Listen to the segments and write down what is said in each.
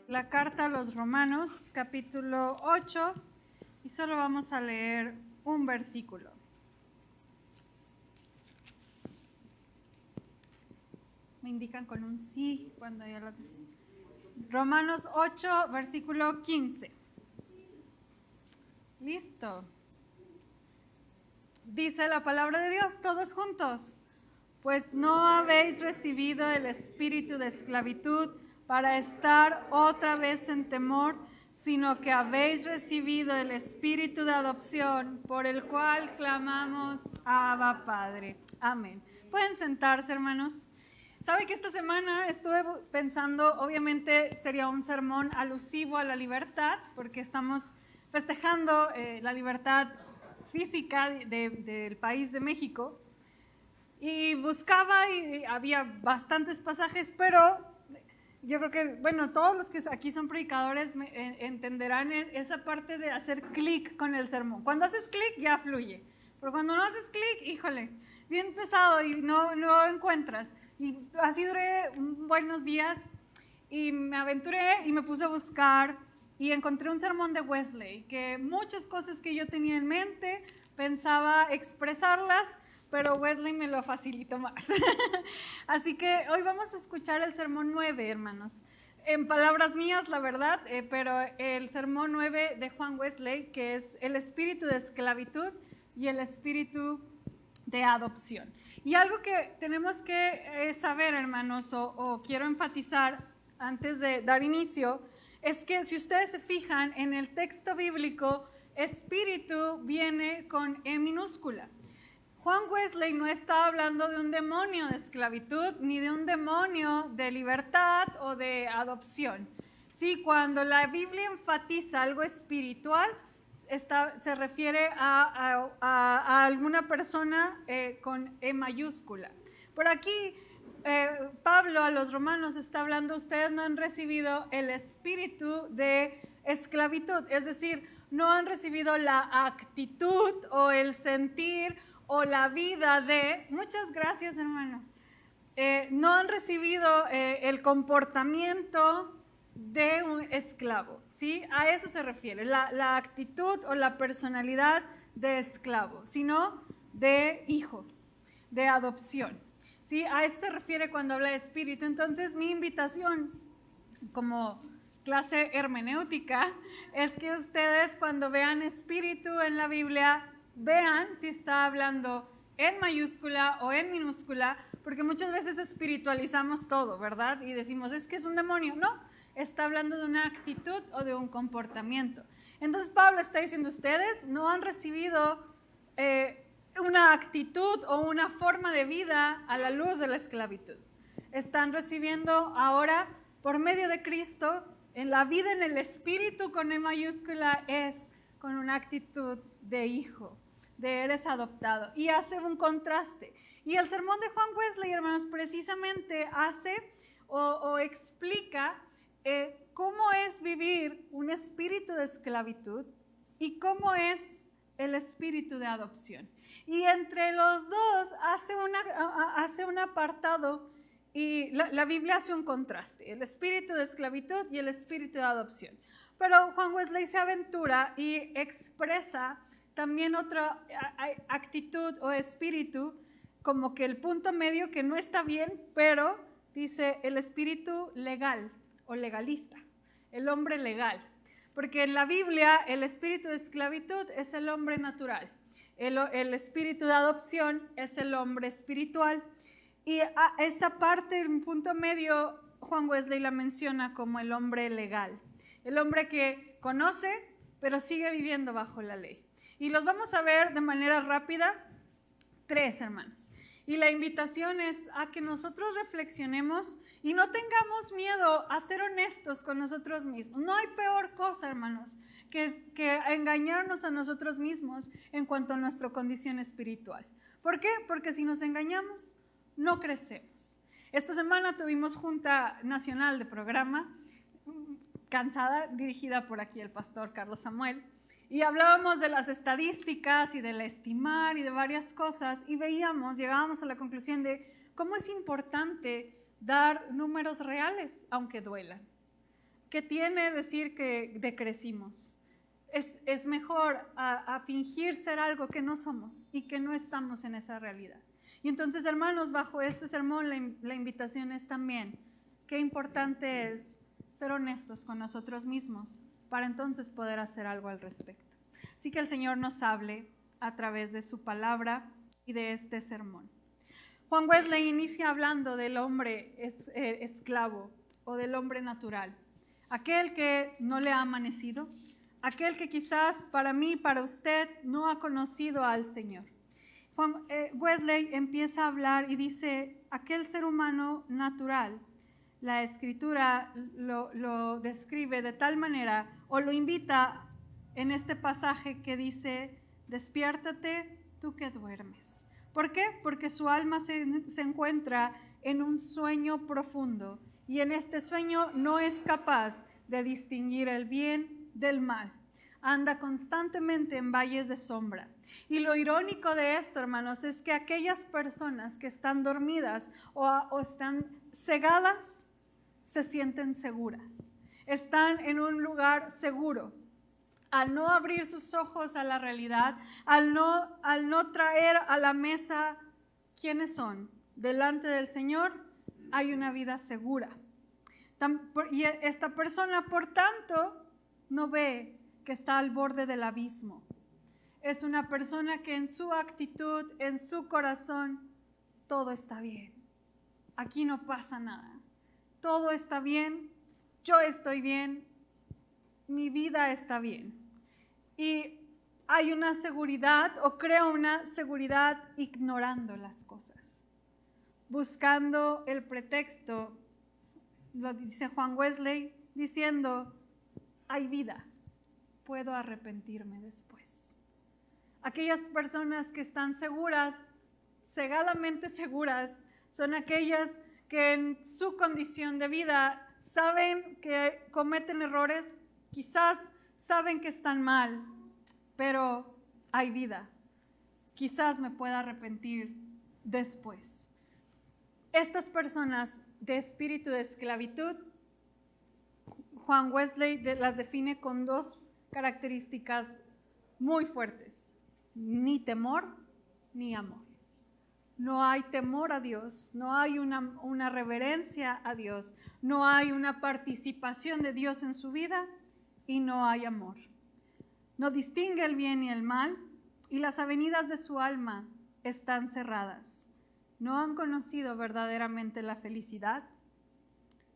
la carta a los Romanos, capítulo 8, y solo vamos a leer un versículo. Me indican con un sí cuando ya lo... Romanos 8, versículo 15. Listo. Dice la palabra de Dios, todos juntos. Pues no habéis recibido el espíritu de esclavitud para estar otra vez en temor, sino que habéis recibido el espíritu de adopción, por el cual clamamos, Abba Padre. Amén. Pueden sentarse, hermanos. ¿Sabe que esta semana estuve pensando, obviamente sería un sermón alusivo a la libertad, porque estamos festejando la libertad física del país de México? Y buscaba y había bastantes pasajes, pero yo creo que, bueno, todos los que aquí son predicadores entenderán esa parte de hacer clic con el sermón. Cuando haces clic ya fluye, pero cuando no haces clic, híjole, bien pesado y no encuentras. Y así duré buenos días y me aventuré y me puse a buscar y encontré un sermón de Wesley, que muchas cosas que yo tenía en mente pensaba expresarlas, pero Wesley me lo facilitó más. Así que hoy vamos a escuchar el sermón 9, hermanos. En palabras mías, la verdad, pero el sermón 9 de Juan Wesley, que es el espíritu de esclavitud y el espíritu de adopción. Y algo que tenemos que saber, hermanos, o quiero enfatizar antes de dar inicio, es que si ustedes se fijan en el texto bíblico, espíritu viene con E minúscula. Juan Wesley no está hablando de un demonio de esclavitud ni de un demonio de libertad o de adopción. Sí, cuando la Biblia enfatiza algo espiritual, se refiere a alguna persona con E mayúscula. Por aquí Pablo a los romanos está hablando, ustedes no han recibido el espíritu de esclavitud, es decir, no han recibido la actitud o el sentir o la vida de, muchas gracias hermano, no han recibido el comportamiento de un esclavo, ¿sí? A eso se refiere, la actitud o la personalidad de esclavo, sino de hijo, de adopción, ¿sí? A eso se refiere cuando habla de espíritu. Entonces mi invitación como clase hermenéutica es que ustedes cuando vean espíritu en la Biblia, vean si está hablando en mayúscula o en minúscula, porque muchas veces espiritualizamos todo, ¿verdad? Y decimos, es que es un demonio. No, está hablando de una actitud o de un comportamiento. Entonces Pablo está diciendo, ustedes no han recibido una actitud o una forma de vida a la luz de la esclavitud. Están recibiendo ahora, por medio de Cristo, en la vida en el espíritu con E mayúscula es con una actitud de hijo, de eres adoptado, y hace un contraste. Y el sermón de Juan Wesley, hermanos, precisamente hace o explica cómo es vivir un espíritu de esclavitud y cómo es el espíritu de adopción. Y entre los dos hace un apartado y la Biblia hace un contraste, el espíritu de esclavitud y el espíritu de adopción. Pero Juan Wesley se aventura y expresa también otra actitud o espíritu, como que el punto medio que no está bien, pero dice el espíritu legal o legalista, el hombre legal. Porque en la Biblia el espíritu de esclavitud es el hombre natural, el espíritu de adopción es el hombre espiritual. Y esa parte, el punto medio, Juan Wesley la menciona como el hombre legal, el hombre que conoce pero sigue viviendo bajo la ley. Y los vamos a ver de manera rápida, 3 hermanos. Y la invitación es a que nosotros reflexionemos y no tengamos miedo a ser honestos con nosotros mismos. No hay peor cosa, hermanos, que engañarnos a nosotros mismos en cuanto a nuestra condición espiritual. ¿Por qué? Porque si nos engañamos, no crecemos. Esta semana tuvimos Junta Nacional de Programa, cansada, dirigida por aquí el pastor Carlos Samuel, y hablábamos de las estadísticas y del estimar y de varias cosas y llegábamos a la conclusión de cómo es importante dar números reales, aunque duelan. ¿qué tiene decir que decrecimos? Es mejor a fingir ser algo que no somos y que no estamos en esa realidad. Y entonces, hermanos, bajo este sermón la invitación es también, qué importante es ser honestos con nosotros mismos para entonces poder hacer algo al respecto. Así que el Señor nos hable a través de su palabra y de este sermón. Juan Wesley inicia hablando del hombre esclavo o del hombre natural, aquel que no le ha amanecido, aquel que quizás para mí, para usted, no ha conocido al Señor. Wesley empieza a hablar y dice, aquel ser humano natural, la Escritura lo describe de tal manera, o lo invita en este pasaje que dice, despiértate tú que duermes. ¿Por qué? Porque su alma se encuentra en un sueño profundo y en este sueño no es capaz de distinguir el bien del mal. Anda constantemente en valles de sombra. Y lo irónico de esto, hermanos, es que aquellas personas que están dormidas o están cegadas se sienten seguras. Están en un lugar seguro. Al no abrir sus ojos a la realidad, al no traer a la mesa quiénes son delante del Señor, hay una vida segura. Y esta persona, por tanto, no ve que está al borde del abismo. Es una persona que en su actitud, en su corazón, todo está bien. Aquí no pasa nada. Todo está bien, yo estoy bien, mi vida está bien. Y hay una seguridad, o creo una seguridad ignorando las cosas, buscando el pretexto, lo dice Juan Wesley, diciendo, hay vida, puedo arrepentirme después. Aquellas personas que están seguras, cegadamente seguras, son aquellas que en su condición de vida saben que cometen errores, quizás saben que están mal, pero hay vida. Quizás me pueda arrepentir después. Estas personas de espíritu de esclavitud, Juan Wesley las define con dos características muy fuertes: ni temor ni amor. No hay temor a Dios, no hay una reverencia a Dios, no hay una participación de Dios en su vida y no hay amor. No distingue el bien y el mal y las avenidas de su alma están cerradas. No han conocido verdaderamente la felicidad,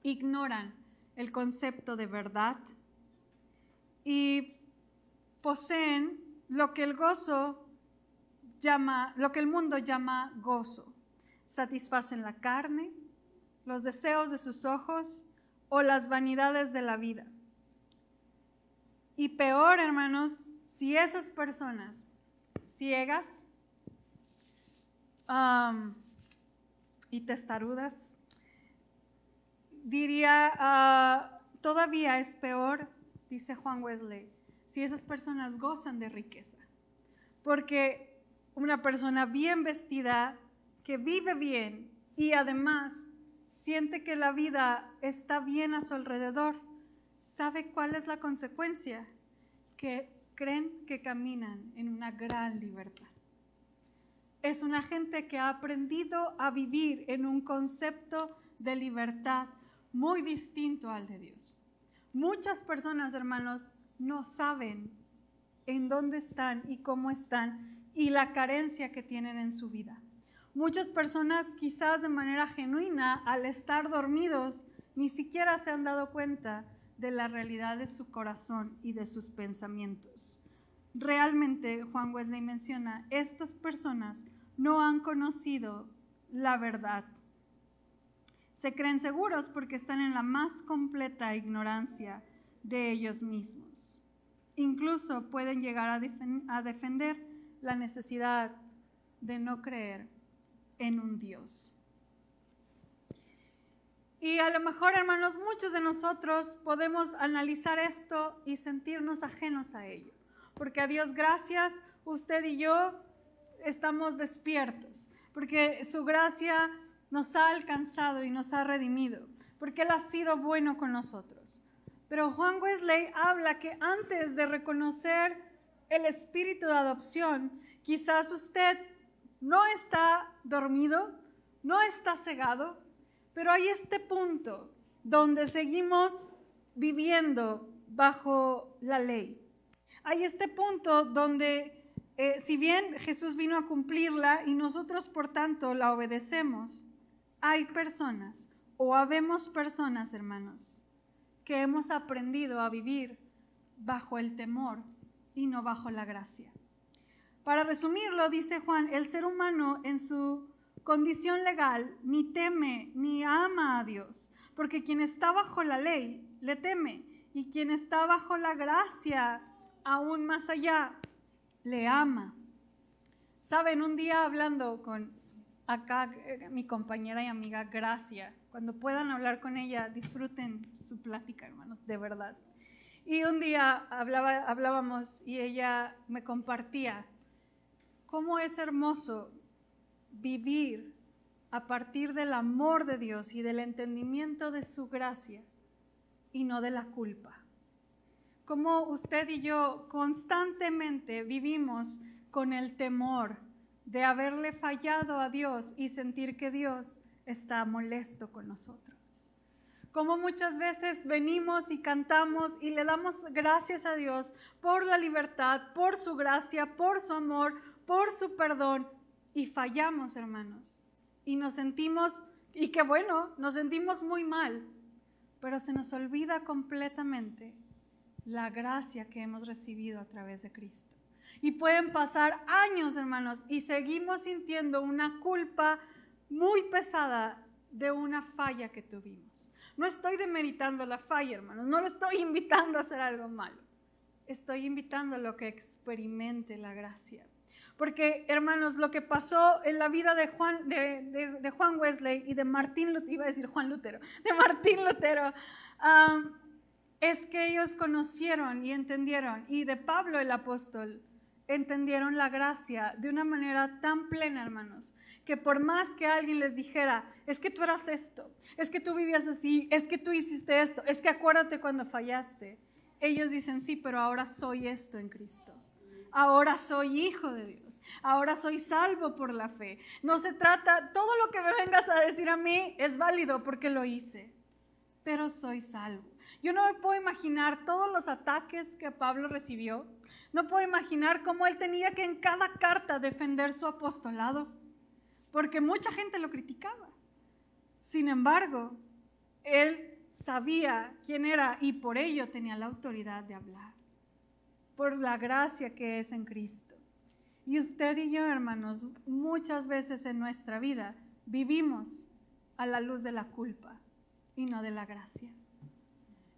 ignoran el concepto de verdad y poseen lo que el mundo llama gozo. Satisfacen la carne, los deseos de sus ojos o las vanidades de la vida. Y peor, hermanos, si esas personas ciegas y testarudas, diría, todavía es peor, dice Juan Wesley, si esas personas gozan de riqueza. Porque una persona bien vestida, que vive bien y además siente que la vida está bien a su alrededor, ¿sabe cuál es la consecuencia? Que creen que caminan en una gran libertad. Es una gente que ha aprendido a vivir en un concepto de libertad muy distinto al de Dios. Muchas personas, hermanos, no saben en dónde están y cómo están y la carencia que tienen en su vida. Muchas personas, quizás de manera genuina, al estar dormidos, ni siquiera se han dado cuenta de la realidad de su corazón y de sus pensamientos. Realmente, Juan Wesley menciona, estas personas no han conocido la verdad. Se creen seguros porque están en la más completa ignorancia de ellos mismos. Incluso pueden llegar a defender la necesidad de no creer en un Dios. Y a lo mejor, hermanos, muchos de nosotros podemos analizar esto y sentirnos ajenos a ello. Porque a Dios gracias, usted y yo estamos despiertos. Porque su gracia nos ha alcanzado y nos ha redimido. Porque Él ha sido bueno con nosotros. Pero Juan Wesley habla que antes de reconocer el espíritu de adopción, quizás usted no está dormido, no está cegado, pero hay este punto donde seguimos viviendo bajo la ley. Hay este punto donde, si bien Jesús vino a cumplirla y nosotros por tanto la obedecemos, hay personas o habemos personas, hermanos, que hemos aprendido a vivir bajo el temor y no bajo la gracia. Para resumirlo, dice Juan, el ser humano en su condición legal ni teme ni ama a Dios, porque quien está bajo la ley le teme, y quien está bajo la gracia, aún más allá, le ama. Saben, un día hablando con acá mi compañera y amiga Gracia, cuando puedan hablar con ella, disfruten su plática, hermanos, de verdad. Y un día hablábamos y ella me compartía cómo es hermoso vivir a partir del amor de Dios y del entendimiento de su gracia y no de la culpa. Cómo usted y yo constantemente vivimos con el temor de haberle fallado a Dios y sentir que Dios está molesto con nosotros. Como muchas veces venimos y cantamos y le damos gracias a Dios por la libertad, por su gracia, por su amor, por su perdón, y fallamos, hermanos. Y nos sentimos, y qué bueno, nos sentimos muy mal, pero se nos olvida completamente la gracia que hemos recibido a través de Cristo. Y pueden pasar años, hermanos, y seguimos sintiendo una culpa muy pesada de una falla que tuvimos. No estoy demeritando la falla, hermanos, no lo estoy invitando a hacer algo malo. Estoy invitándolo a que experimente la gracia. Porque, hermanos, lo que pasó en la vida de Juan Wesley y de Martín Lutero, iba a decir Juan Lutero, de Martín Lutero, es que ellos conocieron y entendieron, y de Pablo el apóstol, entendieron la gracia de una manera tan plena, hermanos, que por más que alguien les dijera, es que tú eras esto, es que tú vivías así, es que tú hiciste esto, es que acuérdate cuando fallaste, ellos dicen, sí, pero ahora soy esto en Cristo. Ahora soy hijo de Dios, ahora soy salvo por la fe. No se trata, todo lo que me vengas a decir a mí es válido porque lo hice, pero soy salvo. Yo no me puedo imaginar todos los ataques que Pablo recibió, no puedo imaginar cómo él tenía que en cada carta defender su apostolado, porque mucha gente lo criticaba. Sin embargo, él sabía quién era y por ello tenía la autoridad de hablar, por la gracia que es en Cristo. Y usted y yo, hermanos, muchas veces en nuestra vida vivimos a la luz de la culpa y no de la gracia.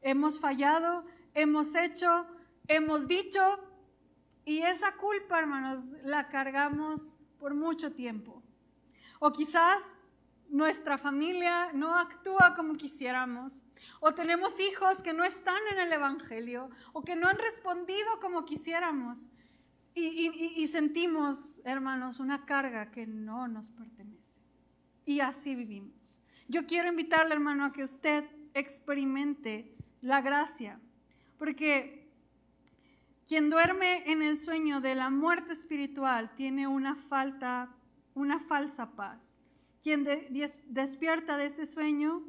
Hemos fallado, hemos hecho, hemos dicho, y esa culpa, hermanos, la cargamos por mucho tiempo. O quizás nuestra familia no actúa como quisiéramos, o tenemos hijos que no están en el Evangelio, o que no han respondido como quisiéramos, y sentimos, hermanos, una carga que no nos pertenece. Y así vivimos. Yo quiero invitarle, hermano, a que usted experimente la gracia, porque quien duerme en el sueño de la muerte espiritual tiene una falsa paz. Quien despierta de ese sueño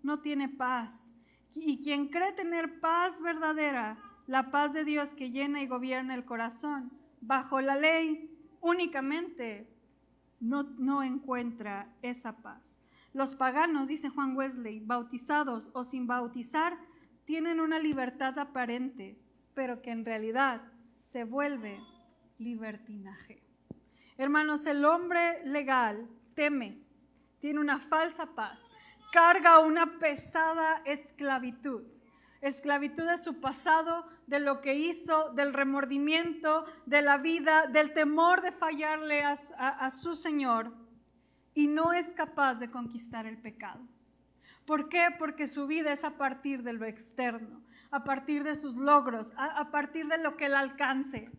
no tiene paz. Y quien cree tener paz verdadera, la paz de Dios que llena y gobierna el corazón, bajo la ley únicamente, no encuentra esa paz. Los paganos, dice Juan Wesley, bautizados o sin bautizar, tienen una libertad aparente, pero que en realidad se vuelve libertinaje. Hermanos, el hombre legal teme, tiene una falsa paz, carga una pesada esclavitud. Esclavitud de su pasado, de lo que hizo, del remordimiento, de la vida, del temor de fallarle a su Señor, y no es capaz de conquistar el pecado. ¿Por qué? Porque su vida es a partir de lo externo, a partir de sus logros, a partir de lo que él alcance.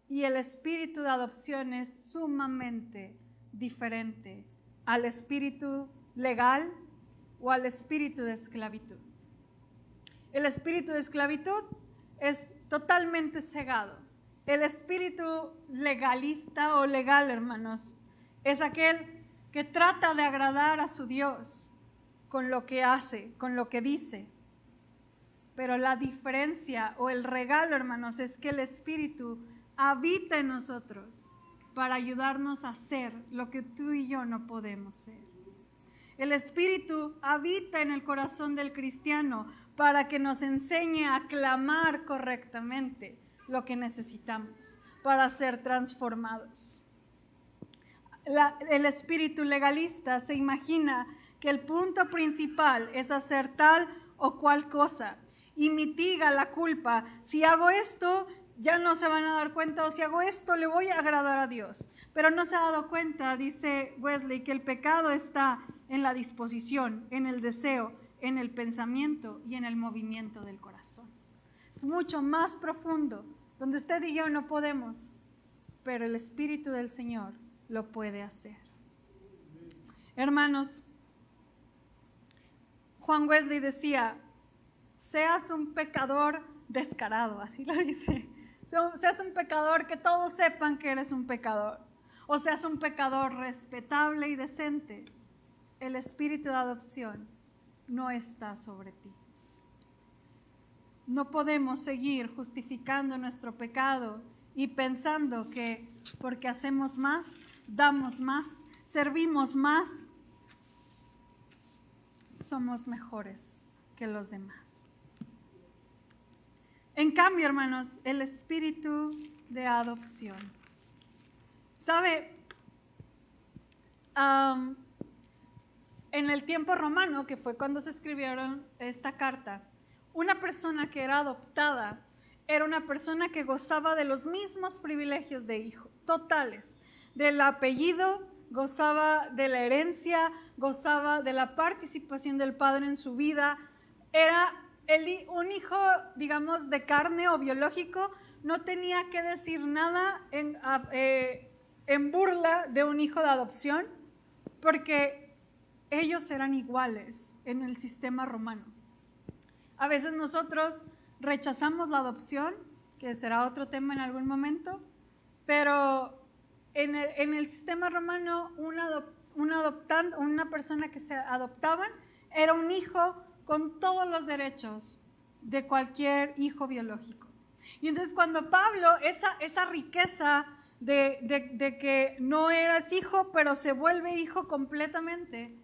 Y el espíritu de adopción es sumamente diferente al espíritu legal o al espíritu de esclavitud. El espíritu de esclavitud es totalmente cegado. El espíritu legalista o legal, hermanos, es aquel que trata de agradar a su Dios con lo que hace, con lo que dice. Pero la diferencia o el regalo, hermanos, es que el espíritu habita en nosotros para ayudarnos a hacer lo que tú y yo no podemos ser. El espíritu habita en el corazón del cristiano para que nos enseñe a clamar correctamente lo que necesitamos para ser transformados. El espíritu legalista se imagina que el punto principal es hacer tal o cual cosa y mitiga la culpa. Si hago esto, ya no se van a dar cuenta, o si hago esto, le voy a agradar a Dios. Pero no se ha dado cuenta, dice Wesley, que el pecado está en la disposición, en el deseo, en el pensamiento y en el movimiento del corazón. Es mucho más profundo, donde usted y yo no podemos, pero el Espíritu del Señor lo puede hacer. Hermanos, Juan Wesley decía, seas un pecador descarado, así lo dice. Seas un pecador que todos sepan que eres un pecador, o seas un pecador respetable y decente, el espíritu de adopción no está sobre ti. No podemos seguir justificando nuestro pecado y pensando que porque hacemos más, damos más, servimos más, somos mejores que los demás. En cambio, hermanos, el espíritu de adopción. ¿Sabe? En el tiempo romano, que fue cuando se escribieron esta carta, una persona que era adoptada era una persona que gozaba de los mismos privilegios de hijo, totales, del apellido, gozaba de la herencia, gozaba de la participación del padre en su vida. Era un hijo, digamos, de carne o biológico, no tenía que decir nada en burla de un hijo de adopción, porque ellos eran iguales en el sistema romano. A veces nosotros rechazamos la adopción, que será otro tema en algún momento, pero en el sistema romano una persona que se adoptaban era un hijo con todos los derechos de cualquier hijo biológico. Y entonces cuando Pablo, esa riqueza de que no eras hijo, pero se vuelve hijo completamente,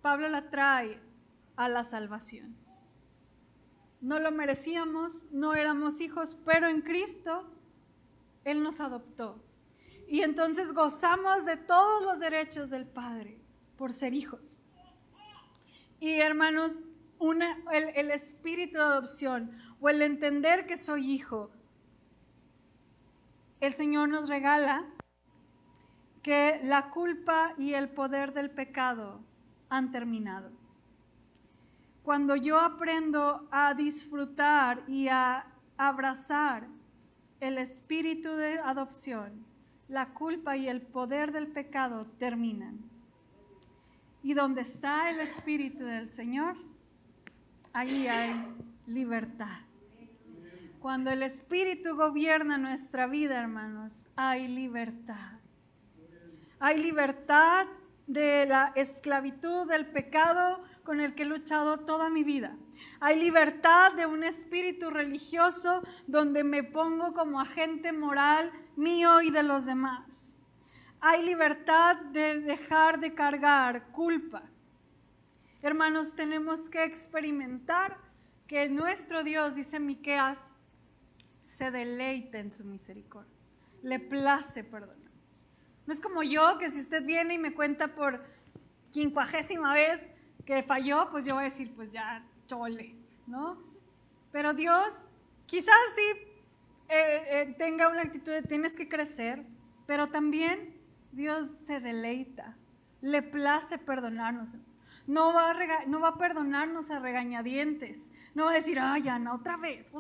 Pablo la trae a la salvación. No lo merecíamos, no éramos hijos, pero en Cristo Él nos adoptó. Y entonces gozamos de todos los derechos del Padre por ser hijos. Y hermanos, el espíritu de adopción o el entender que soy hijo, el Señor nos regala que la culpa y el poder del pecado han terminado. Cuando yo aprendo a disfrutar y a abrazar el espíritu de adopción, la culpa y el poder del pecado terminan. Y donde está el espíritu del Señor, ahí hay libertad. Cuando el espíritu gobierna nuestra vida, hermanos, hay libertad. Hay libertad de la esclavitud del pecado con el que he luchado toda mi vida. Hay libertad de un espíritu religioso donde me pongo como agente moral mío y de los demás. Hay libertad de dejar de cargar culpa. Hermanos, tenemos que experimentar que nuestro Dios, dice Miqueas, se deleita en su misericordia. Le place perdonarnos. No es como yo, que si usted viene y me cuenta por 50ª vez que falló, pues yo voy a decir, pues ya, chole, ¿no? Pero Dios quizás sí tenga una actitud de tienes que crecer, pero también Dios se deleita, le place perdonarnos. No va a perdonarnos a regañadientes, no va a decir, ay, Ana, otra vez,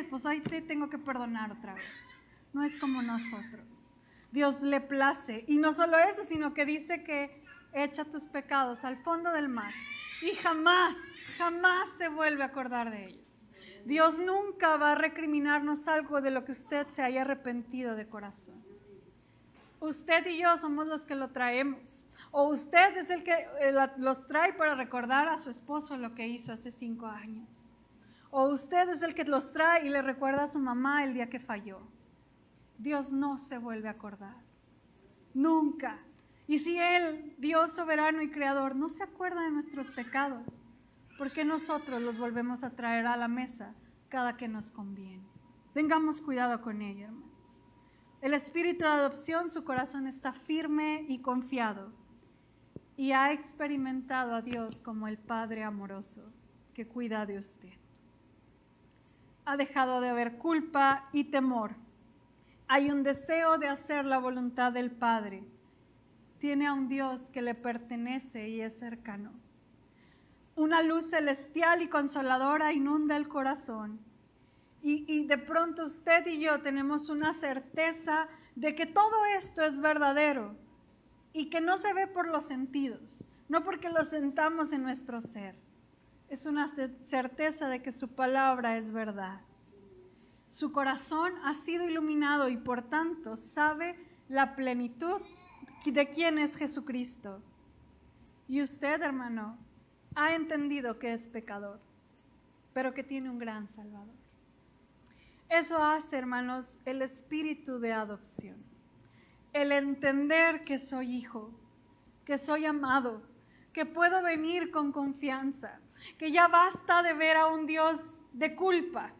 pues ahí te tengo que perdonar otra vez. No es como nosotros. Dios le place, y no solo eso, sino que dice que echa tus pecados al fondo del mar y jamás se vuelve a acordar de ellos. Dios nunca va a recriminarnos algo de lo que usted se haya arrepentido de corazón. Usted y yo somos los que lo traemos. O usted es el que los trae para recordar a su esposo lo que hizo hace 5 años. O usted es el que los trae y le recuerda a su mamá el día que falló. Dios no se vuelve a acordar. Nunca. Y si Él, Dios soberano y creador, no se acuerda de nuestros pecados, ¿por qué nosotros los volvemos a traer a la mesa cada que nos conviene? Tengamos cuidado con ello, hermanos. El espíritu de adopción, su corazón está firme y confiado y ha experimentado a Dios como el Padre amoroso que cuida de usted. Ha dejado de haber culpa y temor. Hay un deseo de hacer la voluntad del Padre. Tiene a un Dios que le pertenece y es cercano. Una luz celestial y consoladora inunda el corazón. Y de pronto usted y yo tenemos una certeza de que todo esto es verdadero y que no se ve por los sentidos, no porque lo sentamos en nuestro ser. Es una certeza de que su palabra es verdad. Su corazón ha sido iluminado y por tanto sabe la plenitud de quién es Jesucristo. Y usted, hermano, ha entendido que es pecador, pero que tiene un gran Salvador. Eso hace, hermanos, el espíritu de adopción. El entender que soy hijo, que soy amado, que puedo venir con confianza, que ya basta de ver a un Dios de culpa,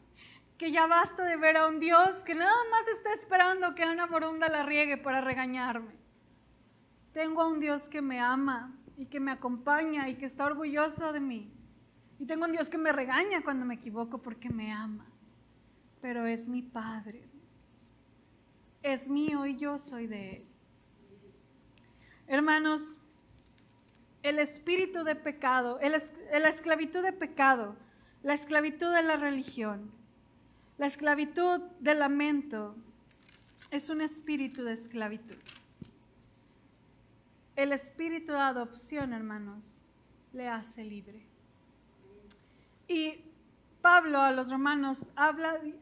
que ya basta de ver a un Dios que nada más está esperando que Ana Borunda la riegue para regañarme. Tengo a un Dios que me ama y que me acompaña y que está orgulloso de mí. Y tengo un Dios que me regaña cuando me equivoco porque me ama. Pero es mi Padre, es mío y yo soy de Él. Hermanos, el espíritu de pecado, la esclavitud de pecado, la esclavitud de la religión, la esclavitud del lamento, es un espíritu de esclavitud. El espíritu de adopción, hermanos, le hace libre. Y Pablo a los romanos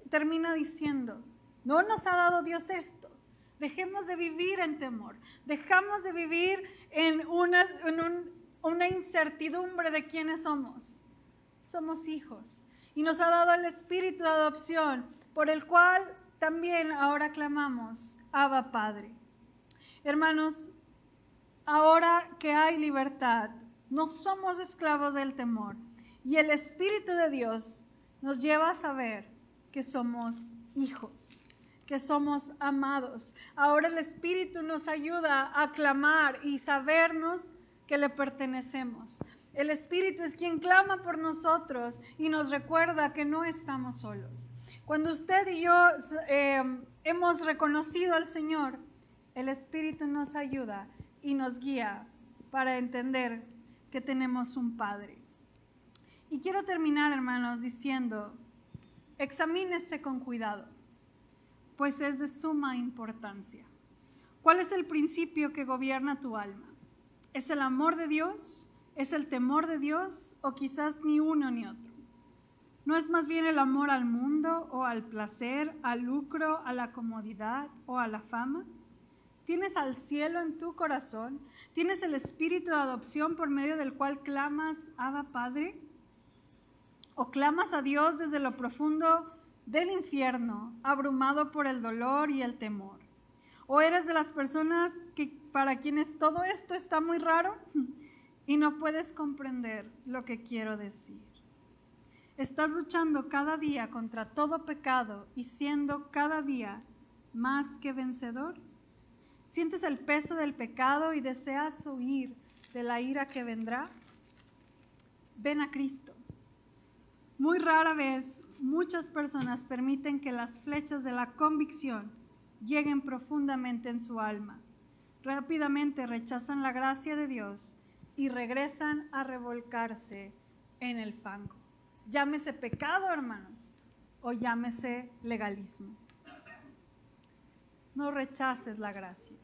termina diciendo, no nos ha dado Dios esto, dejemos de vivir en temor, dejamos de vivir en una incertidumbre de quiénes somos. Somos hijos y nos ha dado el espíritu de adopción por el cual también ahora clamamos, Abba Padre. Hermanos, ahora que hay libertad, no somos esclavos del temor y el Espíritu de Dios nos lleva a saber que somos hijos, que somos amados. Ahora el Espíritu nos ayuda a clamar y sabernos que le pertenecemos. El Espíritu es quien clama por nosotros y nos recuerda que no estamos solos. Cuando usted y yo hemos reconocido al Señor, el Espíritu nos ayuda y nos guía para entender que tenemos un Padre. Y quiero terminar, hermanos, diciendo, examínese con cuidado, pues es de suma importancia. ¿Cuál es el principio que gobierna tu alma? ¿Es el amor de Dios? ¿Es el temor de Dios? ¿O quizás ni uno ni otro? ¿No es más bien el amor al mundo o al placer, al lucro, a la comodidad o a la fama? ¿Tienes al cielo en tu corazón? ¿Tienes el espíritu de adopción por medio del cual clamas, Abba Padre? ¿O clamas a Dios desde lo profundo del infierno, abrumado por el dolor y el temor? ¿O eres de las personas para quienes todo esto está muy raro y no puedes comprender lo que quiero decir? ¿Estás luchando cada día contra todo pecado y siendo cada día más que vencedor? ¿Sientes el peso del pecado y deseas huir de la ira que vendrá? Ven a Cristo. Muy rara vez, muchas personas permiten que las flechas de la convicción lleguen profundamente en su alma. Rápidamente rechazan la gracia de Dios y regresan a revolcarse en el fango. Llámese pecado, hermanos, o llámese legalismo. No rechaces la gracia.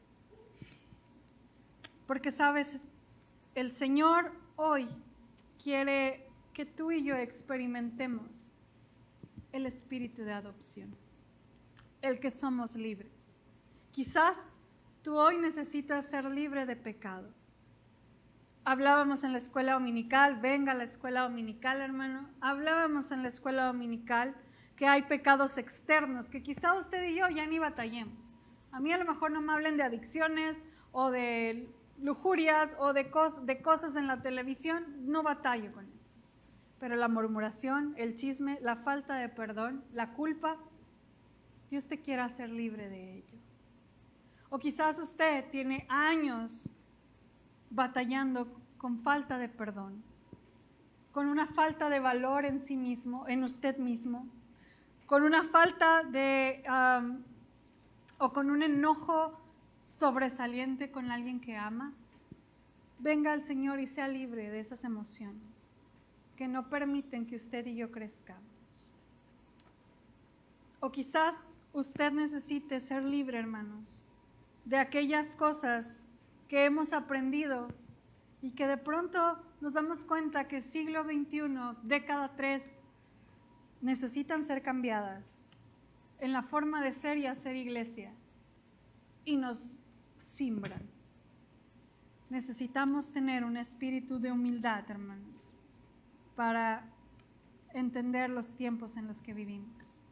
Porque sabes, el Señor hoy quiere que tú y yo experimentemos el espíritu de adopción, el que somos libres. Quizás tú hoy necesitas ser libre de pecado. Hablábamos en la escuela dominical, venga a la escuela dominical, hermano. Hablábamos en la escuela dominical que hay pecados externos, que quizá usted y yo ya ni batallemos. A mí a lo mejor no me hablen de adicciones o de lujurias o de cosas en la televisión, no batallo con eso. Pero la murmuración, el chisme, la falta de perdón, la culpa, Dios te quiere hacer libre de ello. O quizás usted tiene años batallando con falta de perdón, con una falta de valor en sí mismo, en usted mismo, con una falta de, o con un enojo sobresaliente con alguien que ama. Venga al Señor y sea libre de esas emociones que no permiten que usted y yo crezcamos. O quizás usted necesite ser libre, hermanos, de aquellas cosas que hemos aprendido y que de pronto nos damos cuenta que el siglo XXI, década 3, necesitan ser cambiadas en la forma de ser y hacer iglesia y nos simbran. Necesitamos tener un espíritu de humildad, hermanos, para entender los tiempos en los que vivimos.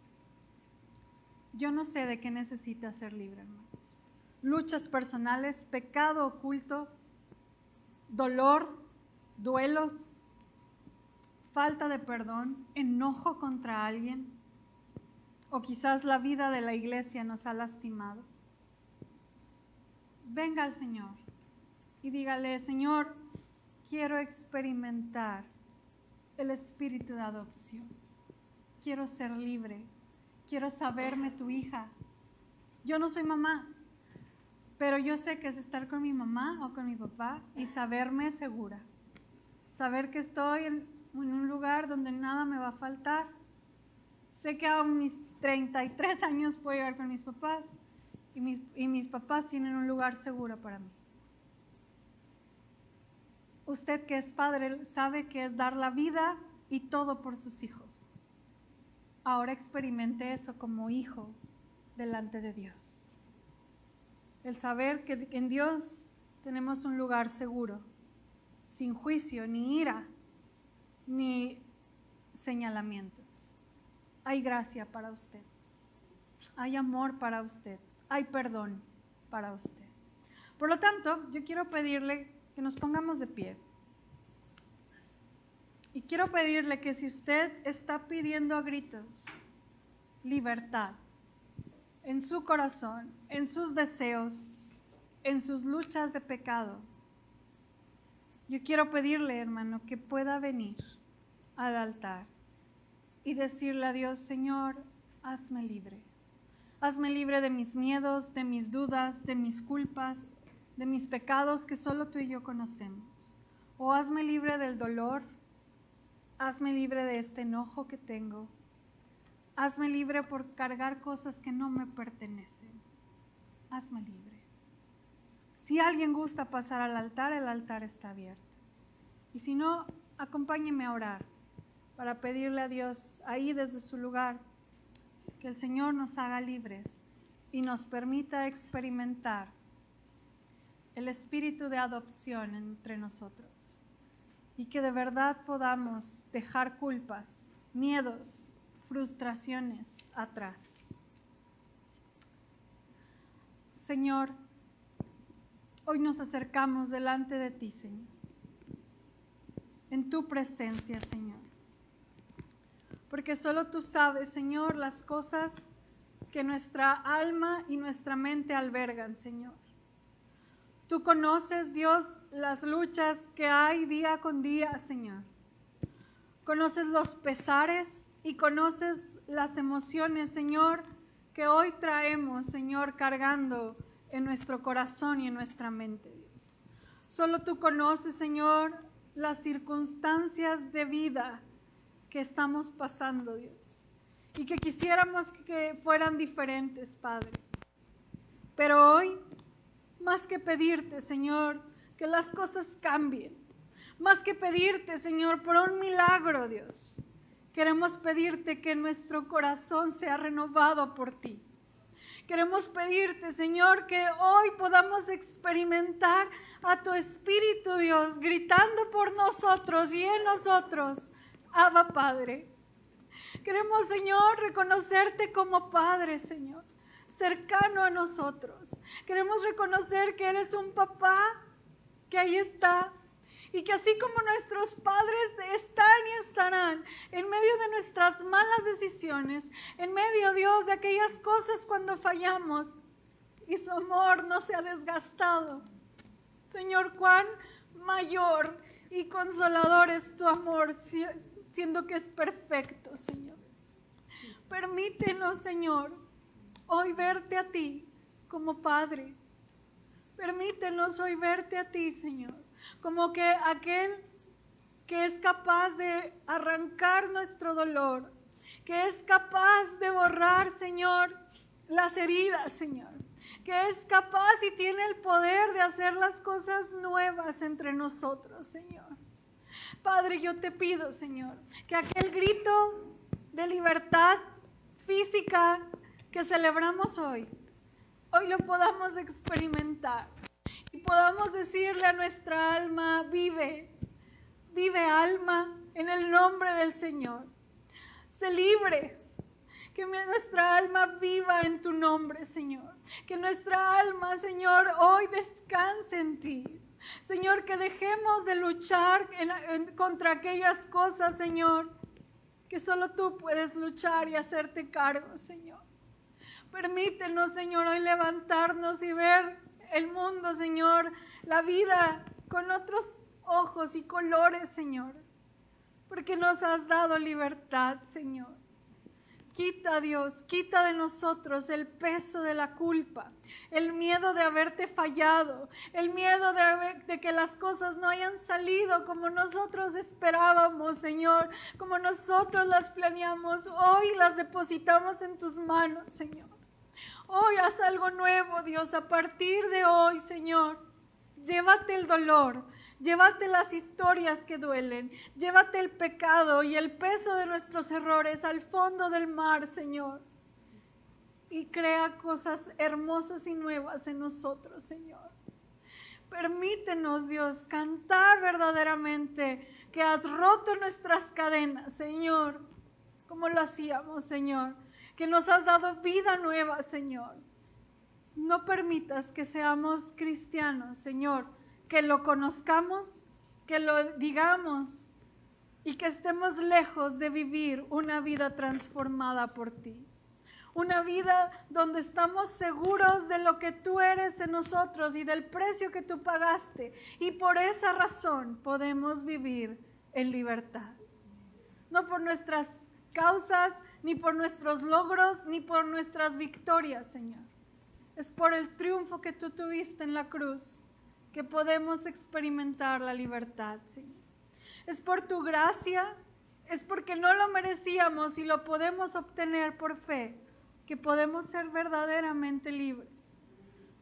Yo no sé de qué necesita ser libre, hermanos. Luchas personales, pecado oculto, dolor, duelos, falta de perdón, enojo contra alguien, o quizás la vida de la iglesia nos ha lastimado. Venga al Señor y dígale: Señor, quiero experimentar el espíritu de adopción. Quiero ser libre. Quiero saberme tu hija. Yo no soy mamá, pero yo sé que es estar con mi mamá o con mi papá y saberme segura. Saber que estoy en un lugar donde nada me va a faltar. Sé que a mis 33 años puedo llegar con mis papás y mis papás tienen un lugar seguro para mí. Usted que es padre sabe que es dar la vida y todo por sus hijos. Ahora experimente eso como hijo delante de Dios. El saber que en Dios tenemos un lugar seguro, sin juicio, ni ira, ni señalamientos. Hay gracia para usted, hay amor para usted, hay perdón para usted. Por lo tanto, yo quiero pedirle que nos pongamos de pie. Y quiero pedirle que si usted está pidiendo a gritos libertad en su corazón, en sus deseos, en sus luchas de pecado, yo quiero pedirle, hermano, que pueda venir al altar y decirle a Dios: Señor, hazme libre. Hazme libre de mis miedos, de mis dudas, de mis culpas, de mis pecados que solo tú y yo conocemos. O hazme libre del dolor. Hazme libre de este enojo que tengo. Hazme libre por cargar cosas que no me pertenecen. Hazme libre. Si alguien gusta pasar al altar, el altar está abierto. Y si no, acompáñeme a orar para pedirle a Dios ahí desde su lugar que el Señor nos haga libres y nos permita experimentar el espíritu de adopción entre nosotros. Y que de verdad podamos dejar culpas, miedos, frustraciones atrás. Señor, hoy nos acercamos delante de ti, Señor, en tu presencia, Señor. Porque solo tú sabes, Señor, las cosas que nuestra alma y nuestra mente albergan, Señor. Tú conoces, Dios, las luchas que hay día con día, Señor. Conoces los pesares y conoces las emociones, Señor, que hoy traemos, Señor, cargando en nuestro corazón y en nuestra mente, Dios. Solo tú conoces, Señor, las circunstancias de vida que estamos pasando, Dios, y que quisiéramos que fueran diferentes, Padre. Pero hoy, más que pedirte, Señor, que las cosas cambien, más que pedirte, Señor, por un milagro, Dios, Queremos pedirte que nuestro corazón sea renovado por ti. Queremos pedirte, Señor, que hoy podamos experimentar a tu Espíritu, Dios, gritando por nosotros y en nosotros, Abba Padre. Queremos, Señor, reconocerte como Padre, Señor, cercano a nosotros. Queremos reconocer que eres un papá que ahí está. Y que así como nuestros padres están y estarán en medio de nuestras malas decisiones, en medio, Dios, de aquellas cosas cuando fallamos y su amor no se ha desgastado. Señor, cuán mayor y consolador es tu amor, siendo que es perfecto, Señor. Permítenos, Señor, hoy verte a ti como Padre. Permítenos hoy verte a ti, Señor, como que aquel que es capaz de arrancar nuestro dolor, que es capaz de borrar, Señor, las heridas, Señor, que es capaz y tiene el poder de hacer las cosas nuevas entre nosotros, Señor. Padre, yo te pido, Señor, que aquel grito de libertad física que celebramos hoy lo podamos experimentar. Y podamos decirle a nuestra alma, vive alma, en el nombre del Señor. Sé libre, que nuestra alma viva en tu nombre, Señor. Que nuestra alma, Señor, hoy descanse en ti. Señor, que dejemos de luchar contra aquellas cosas, Señor, que solo tú puedes luchar y hacerte cargo, Señor. Permítenos, Señor, hoy levantarnos y ver el mundo, Señor, la vida con otros ojos y colores, Señor, porque nos has dado libertad, Señor. Quita, Dios, quita de nosotros el peso de la culpa, el miedo de haberte fallado, el miedo de que las cosas no hayan salido como nosotros esperábamos, Señor, como nosotros las planeamos. Hoy las depositamos en tus manos, Señor. Hoy haz algo nuevo, Dios, a partir de hoy, Señor. Llévate el dolor, llévate las historias que duelen, llévate el pecado y el peso de nuestros errores al fondo del mar, Señor. Y crea cosas hermosas y nuevas en nosotros, Señor. Permítenos, Dios, cantar verdaderamente que has roto nuestras cadenas, Señor, como lo hacíamos, Señor. Que nos has dado vida nueva, Señor. No permitas que seamos cristianos, Señor, que lo conozcamos, que lo digamos y que estemos lejos de vivir una vida transformada por ti. Una vida donde estamos seguros de lo que tú eres en nosotros y del precio que tú pagaste. Y por esa razón podemos vivir en libertad. No por nuestras causas, ni por nuestros logros, ni por nuestras victorias, Señor. Es por el triunfo que tú tuviste en la cruz que podemos experimentar la libertad, Señor. Es por tu gracia, es porque no lo merecíamos y lo podemos obtener por fe, que podemos ser verdaderamente libres.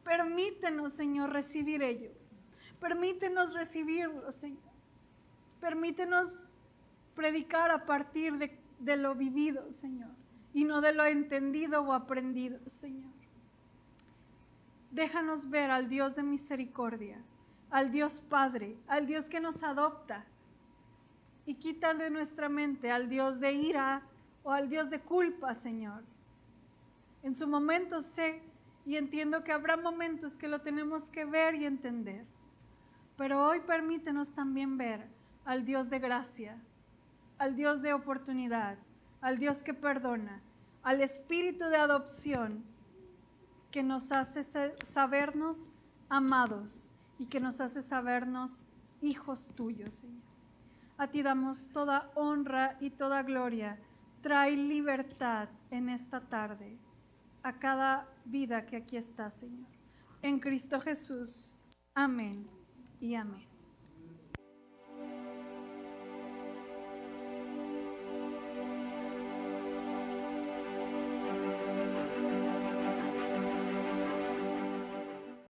Permítenos, Señor, recibir ello. Permítenos recibirlo, Señor. Permítenos predicar a partir de lo vivido, Señor, y no de lo entendido o aprendido, Señor. Déjanos ver al Dios de misericordia, al Dios Padre, al Dios que nos adopta, y quita de nuestra mente al Dios de ira o al Dios de culpa, Señor. En su momento sé y entiendo que habrá momentos que lo tenemos que ver y entender, pero hoy permítenos también ver al Dios de gracia, al Dios de oportunidad, al Dios que perdona, al Espíritu de adopción que nos hace sabernos amados y que nos hace sabernos hijos tuyos, Señor. A ti damos toda honra y toda gloria. Trae libertad en esta tarde a cada vida que aquí está, Señor. En Cristo Jesús. Amén y amén.